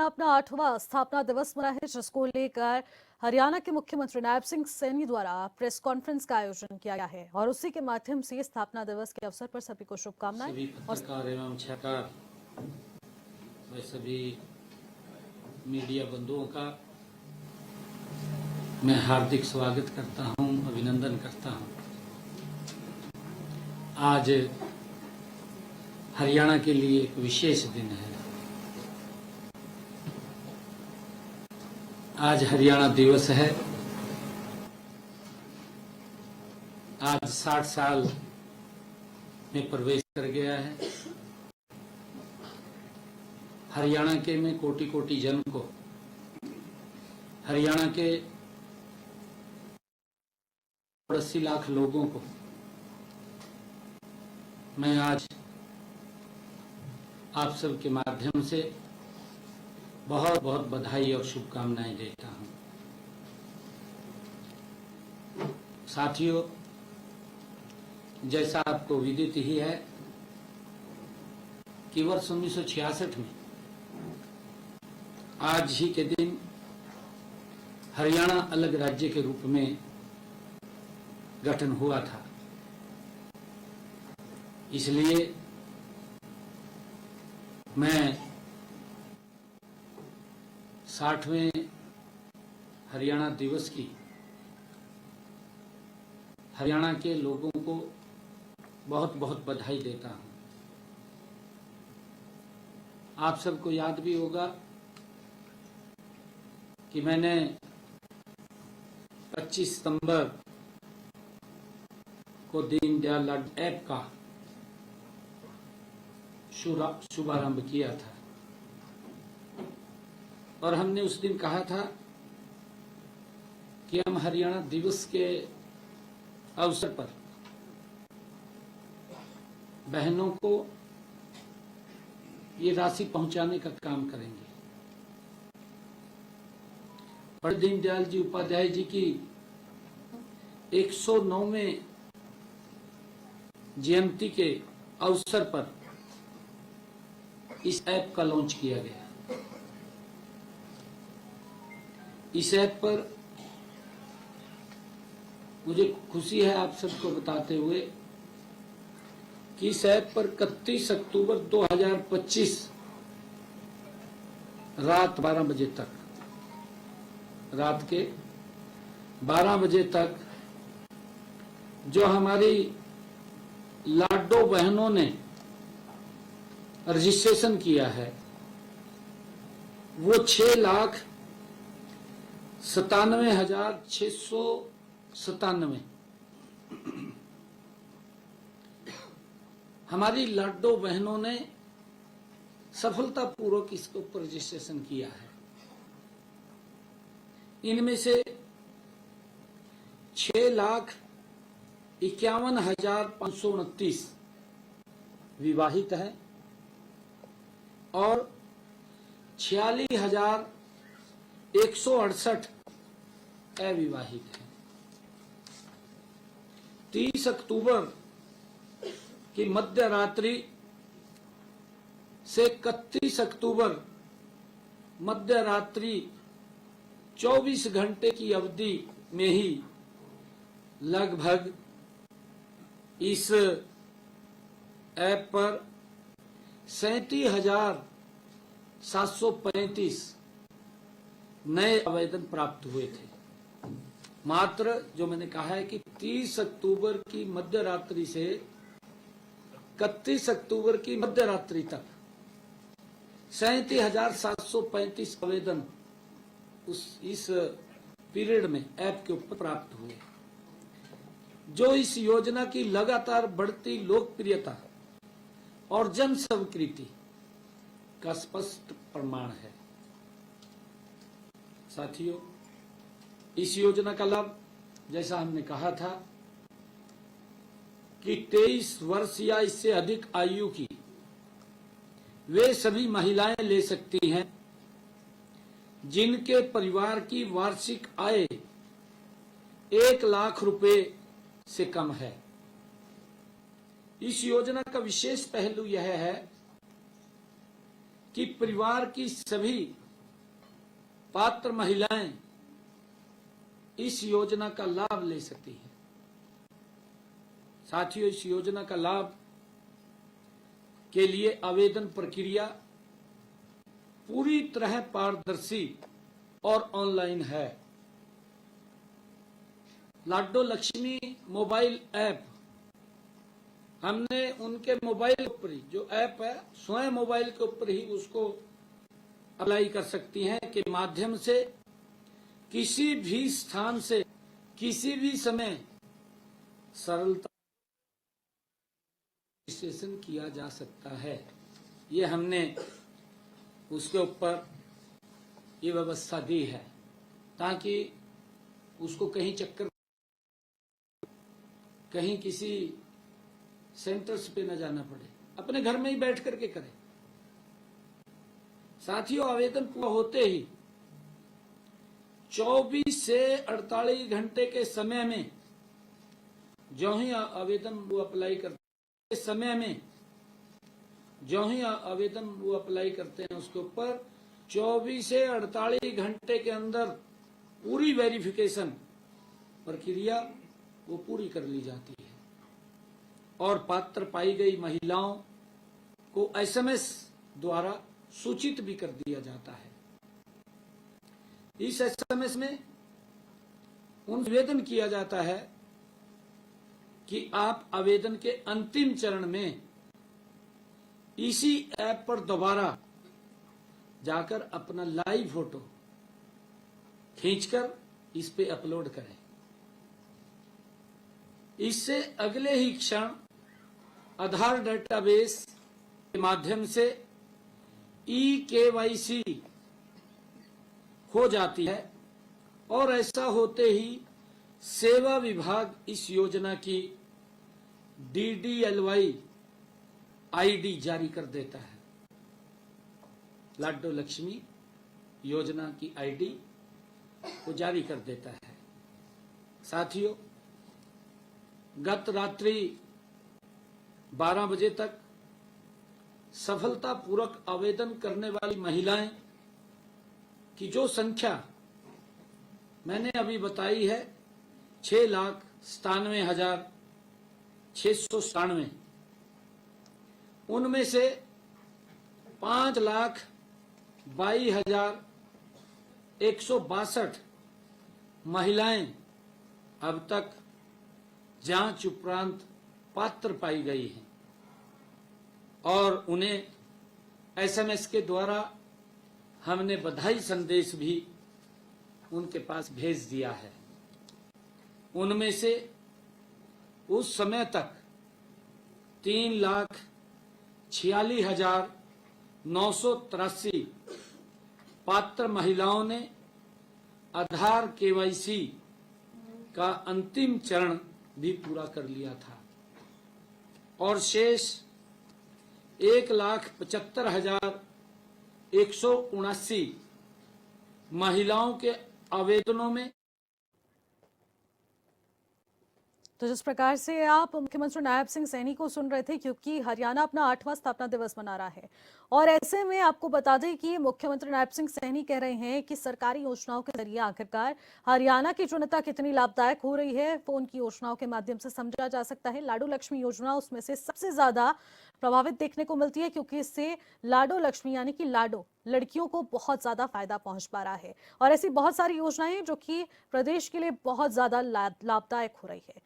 हरियाणा अपना 8वां स्थापना दिवस मना है, जिसको लेकर हरियाणा के मुख्यमंत्री नायब सिंह सैनी द्वारा प्रेस कॉन्फ्रेंस का आयोजन किया गया है और उसी के माध्यम से स्थापना दिवस के अवसर पर सभी को शुभकामनाएं। सभी पत्रकार एवं छात्र व सभी मीडिया बंधुओं का मैं हार्दिक स्वागत करता हूं, अभिनंदन करता हूं। आज हरियाणा के लिए एक विशेष दिन है। आज हरियाणा दिवस है। आज 60 साल में प्रवेश कर गया है। हरियाणा के में कोटि कोटि जन को, हरियाणा के 80 लाख लोगों को मैं आज आप सबके माध्यम से बहुत बहुत बधाई और शुभकामनाएं देता हूं। साथियों, जैसा आपको विदित ही है कि वर्ष 1966 में आज ही के दिन हरियाणा अलग राज्य के रूप में गठन हुआ था। इसलिए मैं 60वें हरियाणा दिवस की हरियाणा के लोगों को बहुत बहुत बधाई देता हूं। आप सबको याद भी होगा कि मैंने 25 सितंबर को दीनदयाल ऐप का शुभारंभ किया था और हमने उस दिन कहा था कि हम हरियाणा दिवस के अवसर पर बहनों को ये राशि पहुंचाने का काम करेंगे। पंडित दीनदयाल जी उपाध्याय जी की 109वें जयंती के अवसर पर इस ऐप का लॉन्च किया गया। इस ऐप पर मुझे खुशी है आप सबको बताते हुए कि इस ऐप पर 31 अक्टूबर 2025 रात 12 बजे तक, रात के 12 बजे तक जो हमारी लाडो बहनों ने रजिस्ट्रेशन किया है वो 6,97,697 हमारी लाडो बहनों ने सफलतापूर्वक इसके ऊपर रजिस्ट्रेशन किया है। इनमें से 6,51,529 विवाहित है और 46,168 अविवाहित है। 30 अक्टूबर की मध्य रात्रि से 31 अक्टूबर मध्य रात्रि 24 घंटे की अवधि में ही लगभग इस ऐप पर 37,735 नए आवेदन प्राप्त हुए थे। मात्र जो मैंने कहा है कि 30 अक्टूबर की मध्य रात्रि से 31 अक्टूबर की मध्य रात्रि तक 37,735 आवेदन इस पीरियड में ऐप के ऊपर प्राप्त हुए, जो इस योजना की लगातार बढ़ती लोकप्रियता और जन स्वीकृति का स्पष्ट प्रमाण है। साथियों, इस योजना का लाभ, जैसा हमने कहा था कि 23 वर्ष या इससे अधिक आयु की वे सभी महिलाएं ले सकती हैं जिनके परिवार की वार्षिक आय 1 लाख रुपए से कम है। इस योजना का विशेष पहलू यह है कि परिवार की सभी पात्र महिलाएं इस योजना का लाभ ले सकती हैं। साथियों, इस योजना का लाभ के लिए आवेदन प्रक्रिया पूरी तरह पारदर्शी और ऑनलाइन है। लाडो लक्ष्मी मोबाइल ऐप, हमने उनके मोबाइल ऊपर ही, जो ऐप है स्वयं मोबाइल के ऊपर ही उसको अप्लाई कर सकती हैं के माध्यम से किसी भी स्थान से किसी भी समय सरलता रजिस्ट्रेशन किया जा सकता है। ये हमने उसके ऊपर ये व्यवस्था दी है ताकि उसको कहीं चक्कर, कहीं किसी सेंटर्स पे न जाना पड़े, अपने घर में ही बैठ करके करें। साथियों, आवेदन पूरा होते ही 24 से 48 घंटे के समय में, जो ही आवेदन वो अप्लाई करते समय में, जो ही आवेदन वो अप्लाई करते हैं उसके ऊपर 24 से 48 घंटे के अंदर पूरी वेरिफिकेशन प्रक्रिया वो पूरी कर ली जाती है और पात्र पाई गई महिलाओं को एसएमएस द्वारा सूचित भी कर दिया जाता है। इस एसएमएस में उन निवेदन किया जाता है कि आप आवेदन के अंतिम चरण में इसी ऐप पर दोबारा जाकर अपना लाइव फोटो खींचकर इस पे अपलोड करें। इससे अगले ही क्षण आधार डेटाबेस के माध्यम से ई-केवाईसी हो जाती है और ऐसा होते ही सेवा विभाग इस योजना की DDLY आईडी जारी कर देता है। लाडो लक्ष्मी योजना की आईडी को जारी कर देता है। साथियों, गत रात्रि 12 बजे तक सफलतापूर्वक आवेदन करने वाली महिलाएं की जो संख्या मैंने अभी बताई है 6,97,697, उनमें से 5,22,162 महिलाएं अब तक जांच उपरांत पात्र पाई गई हैं और उन्हें एसएमएस के द्वारा हमने बधाई संदेश भी उनके पास भेज दिया है। उनमें से उस समय तक 3,46,983 पात्र महिलाओं ने आधार केवाईसी का अंतिम चरण भी पूरा कर लिया था और शेष 1,75,179 महिलाओं के आवेदनों में। तो जिस प्रकार से आप मुख्यमंत्री नायब सिंह सैनी को सुन रहे थे, क्योंकि हरियाणा अपना 8वां स्थापना दिवस मना रहा है और ऐसे में आपको बता दें कि मुख्यमंत्री नायब सिंह सैनी कह रहे हैं कि सरकारी योजनाओं के जरिए आखिरकार हरियाणा की जनता कितनी लाभदायक हो रही है वो उनकी योजनाओं के माध्यम से समझा जा सकता है। लाडो लक्ष्मी योजना उसमें से सबसे ज्यादा प्रभावित देखने को मिलती है, क्योंकि इससे लाडो लक्ष्मी यानी कि लाडो लड़कियों को बहुत ज्यादा फायदा पहुंच पा रहा है और ऐसी बहुत सारी योजनाएं जो कि प्रदेश के लिए बहुत ज्यादा लाभदायक हो रही है।